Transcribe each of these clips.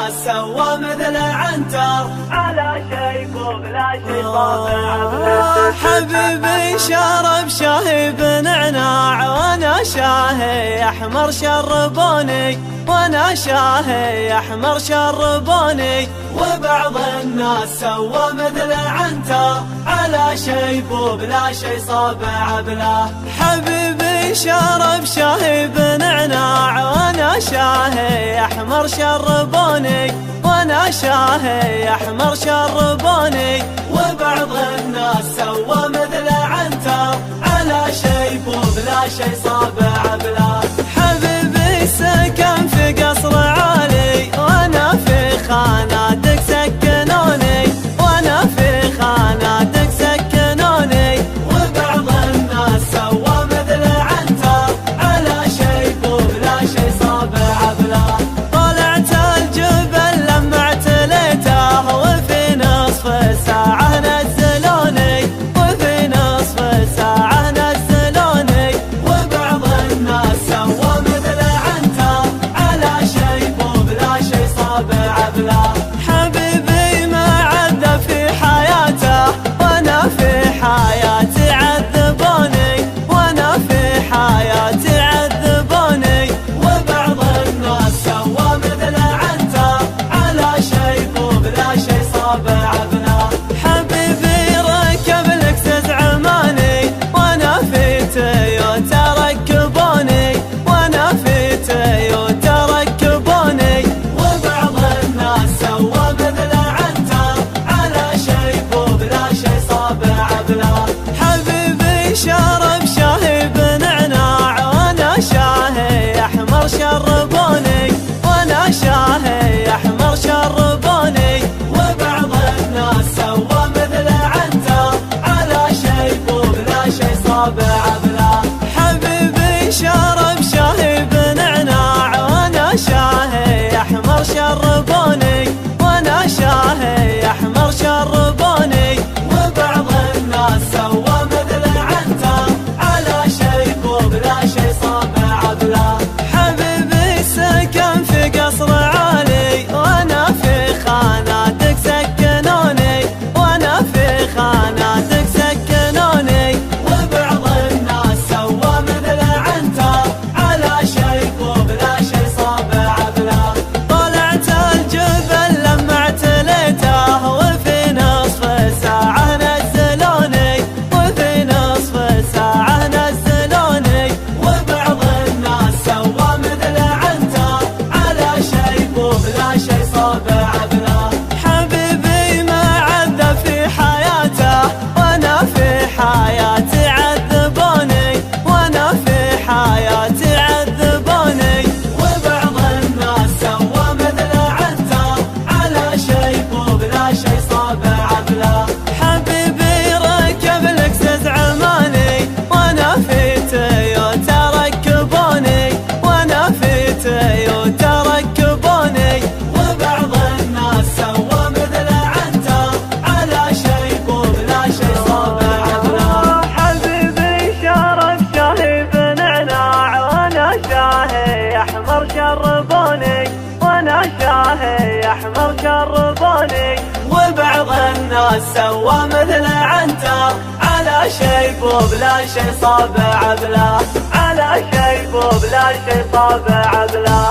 الناس سوى مثل عنتر على شيب وبلا شي طابع. حبيبي شرب شاهي بنعناع وانا شاهي احمر شربوني، وانا شاهي احمر شربوني. وبعض الناس سوى مثل عنتر على شيب وبلا شي صابع بلا. حبيبي شرب شاهي بنعناع وانا شاهي احمر شربوني، وانا شاهي احمر شربوني. وبعض الناس سوى مثل عنتر على شيب وبلا شي صابع بلا. حبيبي سكن في قصر عالي وانا في خاناتك سكنوني، وانا في خاناتك سكنوني. وبعض الناس سوى مثل عنتر على شيب وبلا شي صابع بلا. طلعت الجبل لمعت ليته وفي نصف ساعة نزلوني، وفي نصف ساعة نزلوني. وبعض الناس سوى مثل عنتر على شيب وبلا شي صابع بلا. حبيبي ما عذب في حياته وانا في حياتي عذبوني، وانا في حياتي عذبوني. وبعض الناس سوى مثل عنتر على شيب وبلا شي صابع بلا. حبيبي ركب لكسس عماني وانا في تويوتا ركبوني، وانا في تويوتا ركبوني. وبعض الناس سوى مثل عنتر على شيب وبلا شي صابع بلا. حبيبي شرب شاهي بنعناع وانا شاهي احمر شربوني، وانا شاهي احمر شربوني. وبعض الناس سوى مثل عنتر على شيب وبلا شي صابع بلا. حبيبي شرب شاهي بنعناع وانا شاهي احمر شربوني، وانا شاهي احمر شربوني. وبعض الناس سوى مثل عنتر على شيب وبلا شي صابع بلا. حبيبي سكن في قصر عالي وانا في خاناتك سكنوني، وانا في خاناتك سكنوني. وبعض الناس سوى مثل عنتر على شيب وبلا شي صابع بلا. طلعت الجبل لمعت ليته وفي نصف ساعة نزلوني، وفي نصف ساعة نزلوني. وبعض الناس سوى مثل عنتر على شيب وبلا شي صابع بلا. حبيبي ما عذب في حياته وانا في حياتي عذبوني، وانا في حياتي عذبوني. وبعض الناس سوى مثل عنتر على شيب وبلا شي صابع بلا. حبيبي ركب لكسس عماني وانا في تويوتا ركبوني، وانا في تويوتا ركبوني. وبعض الناس سوى مثل عنتر على شيب وبلا شي صابع بلا. حبيبي شرب شاهي بنعناع وانا شاهي احمر شربوني، وانا شاهي احمر شربوني. وبعض الناس سوى مثل عنتر على شيب وبلا شي صابع بلا، على شيب وبلا شي صابع بلا.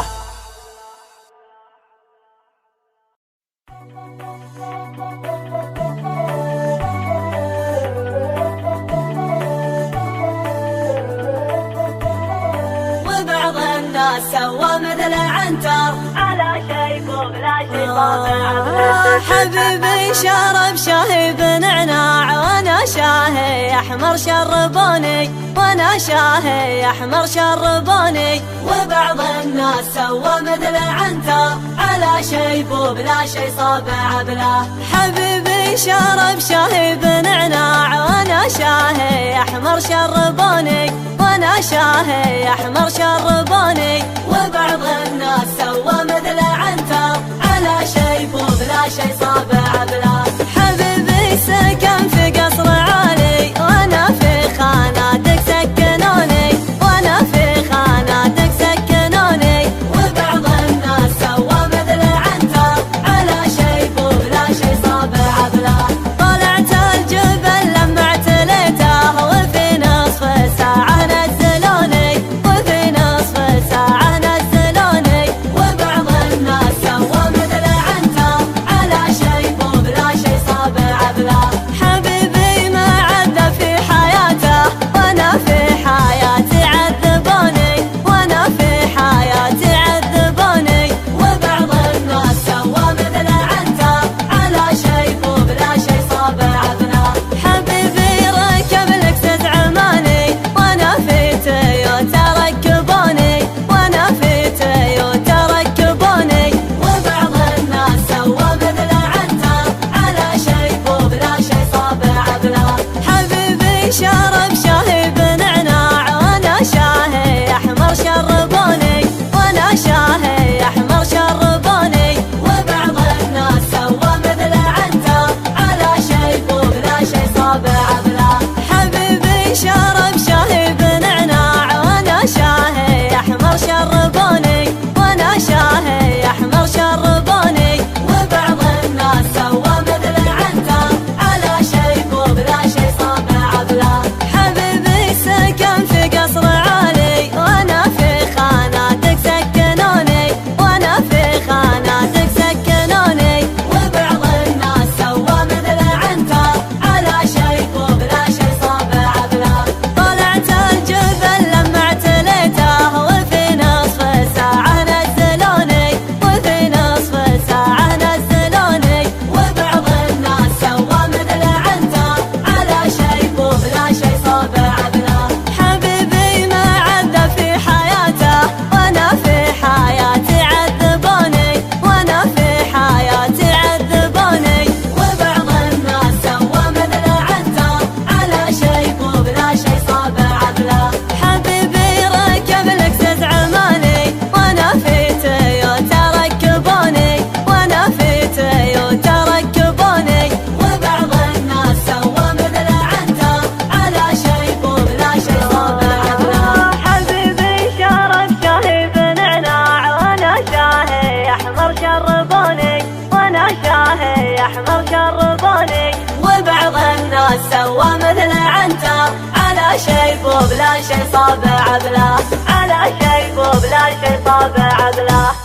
وبعض الناس سوى مثل عنتر على شيب وبلا شي صابع بلا. حبيبي شرب شاهي بنعناع وانا شاهي احمر شربوني، وانا شاهي احمر شربوني. وبعض الناس سوى مثل عنتر على شيب وبلا شي صابع بلا. حبيبي شرب شاهي بنعناع وانا شاهي احمر شربوني، وانا شاهي احمر شربوني. وبعض الناس سوى مثل عنتر على شيب وبلا شي صابع بلا. حبيبي سكن في قصر عالي وانا في خاناتك سكنوني، وانا في خاناتك سكنوني. وبعض الناس سوى مثل عنتر يحبوني، وبعض الناس سوى مثل عنتر على شيب وبلا شي صابع بله، على شيب وبلا شي صابع بله.